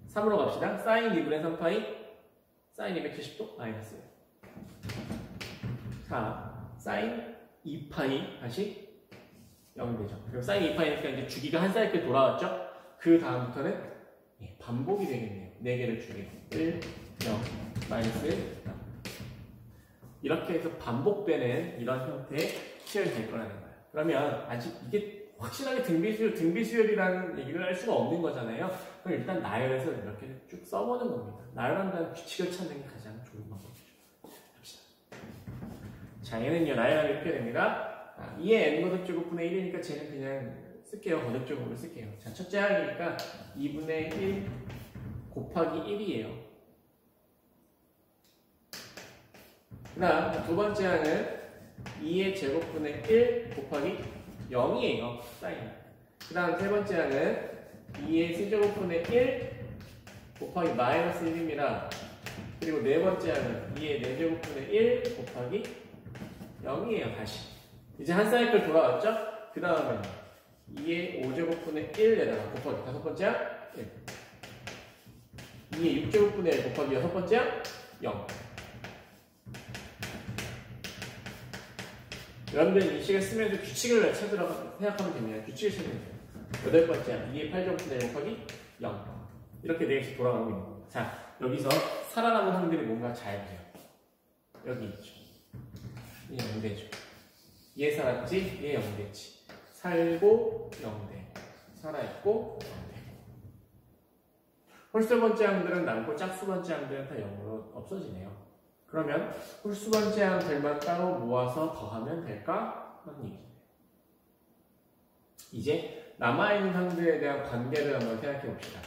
S1: 3으로 갑시다. 사인 2분의 3파이. 사인 270도 마이너스 4. 사인 2파이 다시 0이 되죠. 그리고 사인 2파이니까 이제 주기가 한 사이클 돌아왔죠? 그 다음부터는 반복이 되겠네요. 4개를 주기. 1, 0, 마이너스 0. 이렇게 해서 반복되는 이런 형태의 시열이 될 거라는 거예요. 그러면 아직 이게 확실하게 등비수열이라는 얘기를 할 수가 없는 거잖아요. 그럼 일단 나열해서 이렇게 쭉 써보는 겁니다. 나열한다는 규칙을 찾는 게 가장 좋은 방법이죠. 합시다. 자, 얘는요, 나열하면 이렇게 됩니다. 2의 n거듭 제곱분의 1이니까 쟤는 그냥 쓸게요. 거듭 제곱으로 쓸게요. 자, 첫째 항이니까 2분의 1 곱하기 1이에요. 그 다음 두 번째 항은 2의 제곱분의 1 곱하기 0이에요. 사인. 그 다음 세 번째 항은 2의 세제곱분의 1 곱하기 마이너스 1입니다. 그리고 네 번째 항은 2의 4제곱분의 1 곱하기 0이에요. 다시. 이제 한 사이클 돌아왔죠? 그 다음에 2의 5제곱분의 1에다가 곱하기 다섯 번째 항 1. 2의 6제곱분의 1 곱하기 여섯 번째 항 0. 여러분들 이 식을 쓰면서 규칙을 찾으라고 생각하면 됩니다. 규칙을 찾으면 돼요. 여덟 번째 항 2의 8제곱분의 1 곱하기 0. 이렇게 4개씩 돌아가고 있는 겁니다. 자, 여기서 살아남은 항들이 뭔가 잘 보세요. 여기 있죠. 얘 0대죠. 얘 살았지? 얘 0대지. 살고 0대. 살아있고 0대. 홀수 번째 항들은 남고 짝수 번째 항들은 다 0으로 없어지네요. 그러면 홀수 번째 항들만 따로 모아서 더하면 될까? 하는 얘기죠. 이제 남아있는 항들에 대한 관계를 한번 생각해 봅시다.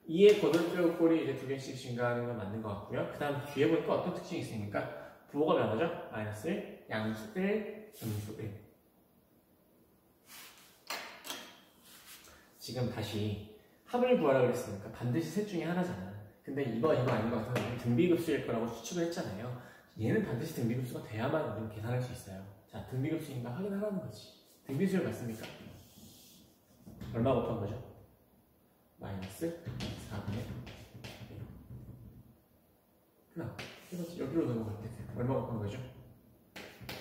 S1: 2의 거듭제곱꼴이 이제 2개씩 증가하는 건 맞는 것 같고요. 그 다음 뒤에 보니까 어떤 특징이 있으니까 부호가 변하죠? 마이너스 1, 양수 1, 음수 1. 지금 다시 합을 구하라고 그랬으니까 반드시 셋 중에 하나잖아. 근데 이거 아닌 것 같아서 등비급수일 거라고 추측을 했잖아요. 얘는 반드시 등비급수가 돼야만 우리는 계산할 수 있어요. 자, 등비급수인가 확인하라는 거지. 등비수열 맞습니까? 얼마 곱한 거죠? 마이너스 4분의 1. 그럼 여기로 넘어갈 때 얼마 곱한 거죠?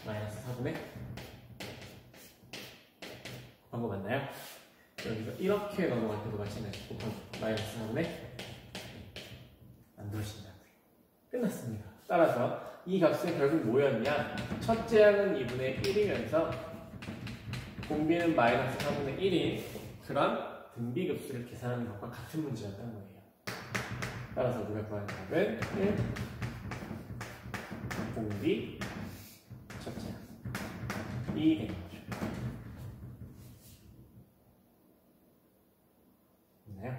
S1: 마이너스 4분의 곱한 거 맞나요? 여기서 이렇게 넘어갈 때도 마찬가지. 곱한 마이너스 4분의 만들어진다. 끝났습니다. 따라서 이 값은 결국 뭐였냐? 첫째 항은 2분의 1이면서 공비는 마이너스 4분의 1인 그런 등비급수를 계산하는 것과 같은 문제였다는 거예요. 따라서 우리가 구하는 답은 1 공비 첫째 항 2 되는 거죠. 됐나요?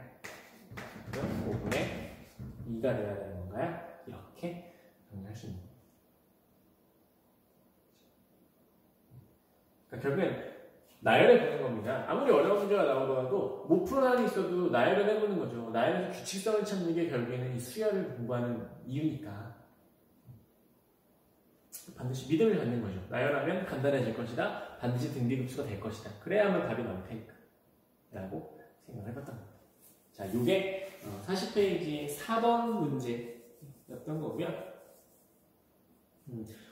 S1: 그럼 5분의 2가 돼야 되는 건가요? 이렇게 정리할 수 있는 거예요. 그러니까 결국엔 나열해 보는 겁니다. 아무리 어려운 문제가 나오더라도 못 푸는 한이 있어도 나열을 해보는 거죠. 나열에서 규칙성을 찾는 게 결국에는 이 수열을 공부하는 이유니까 반드시 믿음을 갖는 거죠. 나열하면 간단해질 것이다. 반드시 등비급수가 될 것이다. 그래야만 답이 나올 테니까 라고 생각을 해봤던 겁니다. 자, 이게 40페이지 4번 문제였던 거고요.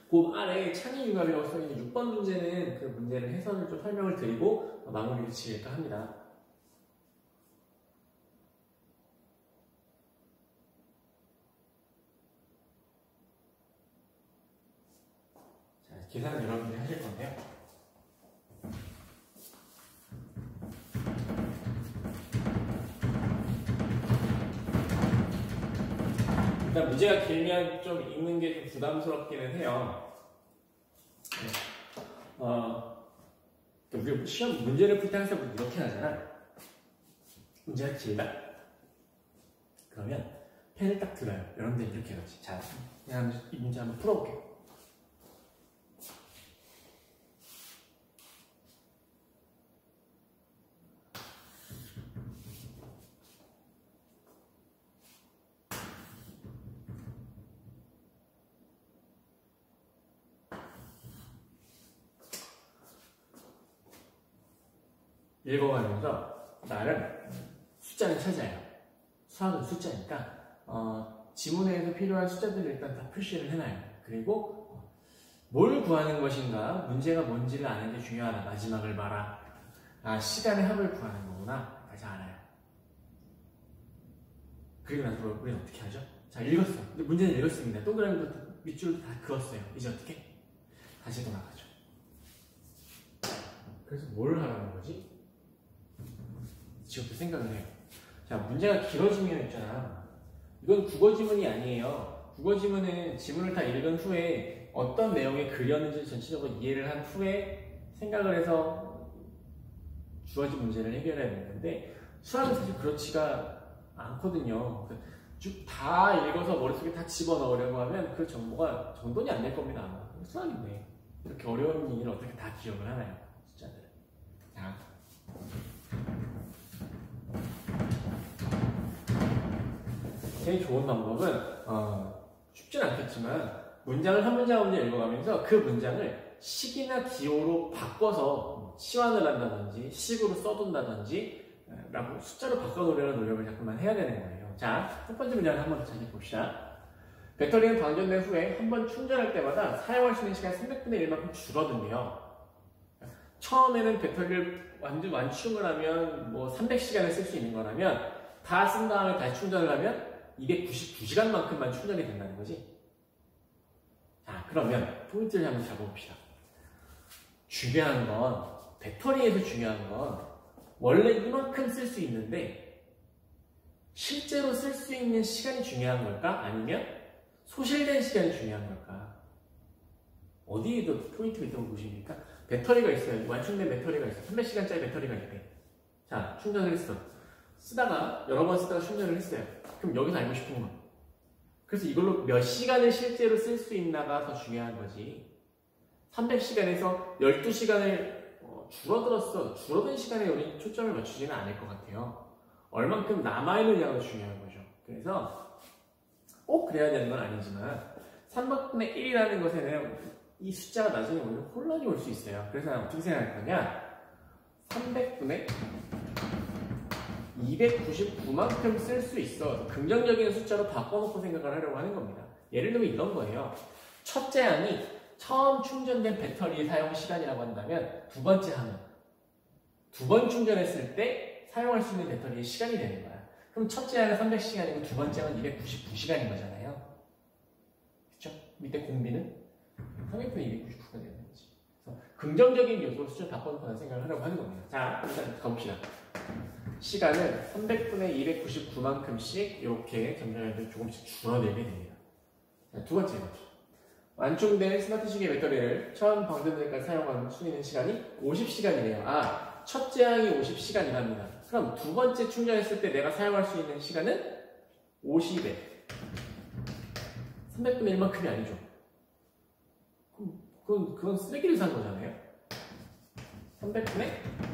S1: 그 아래 창의융합이라고 써있는 6번 문제는 그 문제를 해설을 좀 설명을 드리고 마무리를 지을까 합니다. 자, 계산은 여러분들이 하실 건데요. 일단 문제가 길면 좀 읽는 게 좀 부담스럽기는 해요. 우리 시험 문제를 풀 때 항상 이렇게 하잖아. 문제가 길다. 그러면 펜을 딱 들어요. 여러분들 이렇게 해야지. 자, 그냥 이 문제 한번 풀어볼게요. 읽어가면서 나름 숫자는 찾아요. 수학은 숫자니까 지문에서 필요한 숫자들을 일단 다 표시를 해놔요. 그리고 뭘 구하는 것인가, 문제가 뭔지를 아는 게 중요하다. 마지막을 봐라. 아, 시간의 합을 구하는 거구나. 다시 알아요. 그리고 나서 우리는 어떻게 하죠? 자, 읽었어. 문제는 읽었습니다. 동그라미부터 밑줄도 다 그었어요. 이제 어떻게? 다시 돌아가죠. 그래서 뭘 하라는 거지? 지금부터 생각을 해요. 자, 문제가 길어지면 있잖아. 이건 국어 지문이 아니에요. 국어 지문은 지문을 다 읽은 후에 어떤 내용에 그렸는지 전체적으로 이해를 한 후에 생각을 해서 주어진 문제를 해결해야 되는데 수학은 사실 그렇지가 않거든요. 쭉 다 읽어서 머릿속에 다 집어넣으려고 하면 그 정보가 정돈이 안 될 겁니다. 아마. 수학인데 이렇게 어려운 일을 어떻게 다 기억을 하나요? 숫자들을. 자. 제일 좋은 방법은 쉽진 않겠지만 문장을 한 문장 한 문장 읽어가면서 그 문장을 식이나 기호로 바꿔서 치환을 한다든지 식으로 써둔다든지 라고 숫자로 바꿔놓으려는 노력을 자꾸만 해야 되는 거예요. 자, 첫 번째 문장을 한번 다시 봅시다. 배터리는 방전된 후에 한 번 충전할 때마다 사용할 수 있는 시간이 300분의 1만큼 줄어든대요. 처음에는 배터리를 완전 완충을 하면 뭐 300시간을 쓸 수 있는 거라면 다 쓴 다음에 다시 충전을 하면 292시간만큼만 충전이 된다는 거지. 자, 그러면 포인트를 한번 잡아봅시다. 중요한 건, 배터리에서 중요한 건 원래 이만큼 쓸 수 있는데 실제로 쓸 수 있는 시간이 중요한 걸까? 아니면 소실된 시간이 중요한 걸까? 어디에도 포인트가 있다고 보십니까? 배터리가 있어요. 완충된 배터리가 있어요. 300시간짜리 배터리가 있대. 자, 충전을 했어. 쓰다가 여러 번 쓰다가 충전을 했어요. 그럼 여기서 알고 싶은 건, 그래서 이걸로 몇 시간을 실제로 쓸 수 있나가 더 중요한 거지. 300시간에서 12시간을 줄어들었어. 줄어든 시간에 우리 초점을 맞추지는 않을 것 같아요. 얼만큼 남아있느냐가 중요한 거죠. 그래서 꼭 그래야 되는 건 아니지만 3분의 1이라는 것에는 이 숫자가 나중에 오히려 혼란이 올 수 있어요. 그래서 난 어떻게 생각할 거냐? 300분의 299만큼 쓸 수 있어. 긍정적인 숫자로 바꿔놓고 생각을 하려고 하는 겁니다. 예를 들면 이런 거예요. 첫째 항이 처음 충전된 배터리의 사용 시간이라고 한다면 두 번째 항은 두 번 충전했을 때 사용할 수 있는 배터리의 시간이 되는 거야. 그럼 첫째 항은 300시간이고 두 번째 항은 299시간인 거잖아요. 그쵸? 밑에 공비는 300분의 299가 되는 거지. 그래서 긍정적인 요소로 숫자를 바꿔놓고 생각을 하려고 하는 겁니다. 자, 일단 가봅시다. 시간은 300분의 299만큼씩 이렇게 점점 조금씩 줄어들게 됩니다. 자, 두 번째 거죠. 완충된 스마트 시계 배터리를 처음 방전될 때까지 사용한 수 있는 시간이 50시간이네요. 아, 첫째 항이 50시간이랍니다. 그럼 두 번째 충전했을 때 내가 사용할 수 있는 시간은 50에 300분의 1만큼이 아니죠. 그건 쓰레기를 산 거잖아요. 300분의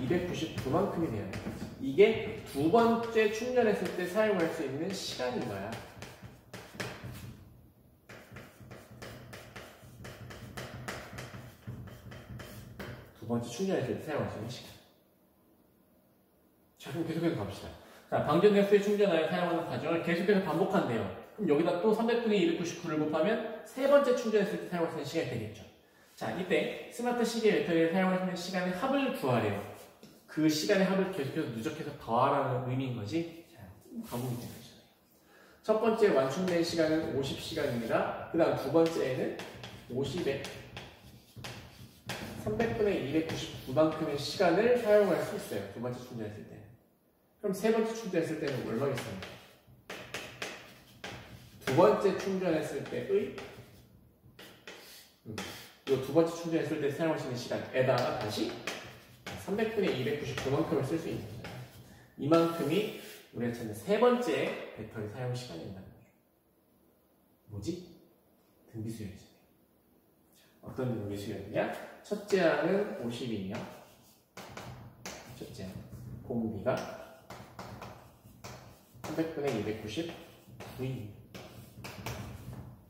S1: 299만큼이 돼야 돼요. 이게 두 번째 충전했을 때 사용할 수 있는 시간인 거야. 두 번째 충전했을 때 사용할 수 있는 시간. 자, 그럼 계속해서 갑시다. 자, 방전된 후에 충전하여 사용하는 과정을 계속해서 반복한대요. 그럼 여기다 또 300분의 299를 곱하면 세 번째 충전했을 때 사용할 수 있는 시간이 되겠죠. 자, 이때 스마트 시계 배터리를 사용할 수 있는 시간의 합을 구하래요. 그 시간의 합을 계속해서 누적해서 더하라는 의미인 거지. 자, 가보면 되는 거잖아요. 첫 번째 완충된 시간은 50시간입니다. 그 다음 두 번째에는 50에 300분의 299만큼의 시간을 사용할 수 있어요. 두 번째 충전했을 때. 그럼 세 번째 충전했을 때는 얼마겠어요? 두 번째 충전했을 때의 이 두 번째 충전했을 때 사용할 수 있는 시간에다가 다시 300분의 299만큼을 쓸 수 있는 거잖아요. 이만큼이 우리가 찾는 세 번째 배터리 사용 시간이 있다는 거죠. 뭐지? 등비수열이잖아요. 어떤 등비수열이냐? 첫째 항은 50이며 첫째 항 공비가 300분의 299입니다.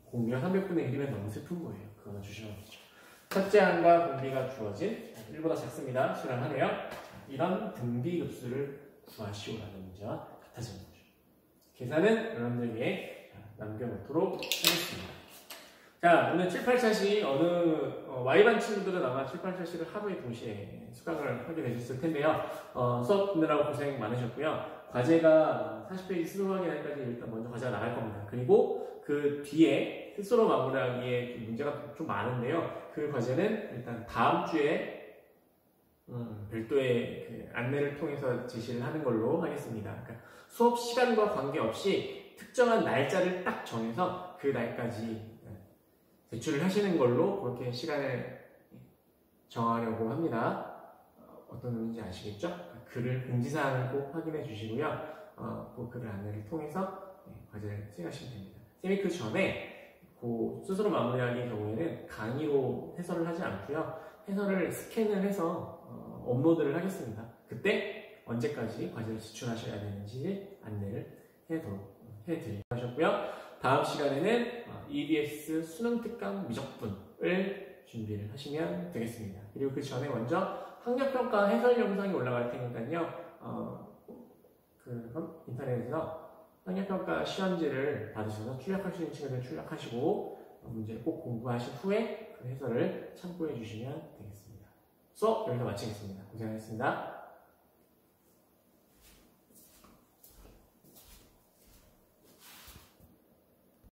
S1: 공비가 300분의 1이면 너무 슬픈 거예요. 그거는 주셔야겠죠. 첫째 항과 공비가 주어진 1보다 작습니다. 수량하네요. 이런 등비급수를 구하시오라는 문제와 같아지는 거죠. 계산은 여러분들 위해 남겨놓도록 하겠습니다. 자, 오늘 7, 8차시 Y반 친구들은 아마 7, 8차시를 하루에 동시에 수강을 하게 되셨을 텐데요. 수업 듣느라고 고생 많으셨고요. 과제가 40페이지 스스로 확인하기까지 일단 먼저 과제가 나갈 겁니다. 그리고 그 뒤에 스스로 마무리하기에 문제가 좀 많은데요. 그 과제는 일단 다음 주에 별도의 그 안내를 통해서 제시를 하는 걸로 하겠습니다. 그러니까 수업 시간과 관계없이 특정한 날짜를 딱 정해서 그 날까지 제출을 하시는 걸로 그렇게 시간을 정하려고 합니다. 어떤 의미인지 아시겠죠? 글을 공지사항을 꼭 확인해 주시고요. 그 글을 안내를 통해서 과제를 수행하시면 됩니다. 쌤이 그 전에 그 스스로 마무리하기의 경우에는 강의로 해설을 하지 않고요. 해설을 스캔을 해서 업로드를 하겠습니다. 그때 언제까지 과제를 제출하셔야 되는지 안내를 해드리도록 하셨고요. 다음 시간에는 EBS 수능 특강 미적분을 준비를 하시면 되겠습니다. 그리고 그 전에 먼저 학력평가 해설 영상이 올라갈 테니까요. 인터넷에서 학력평가 시험지를 받으셔서 출력할 수 있는 친구들 출력하시고 문제를 꼭 공부하신 후에 그 해설을 참고해 주시면 되겠습니다. 수업 여기서 마치겠습니다. 고생하셨습니다.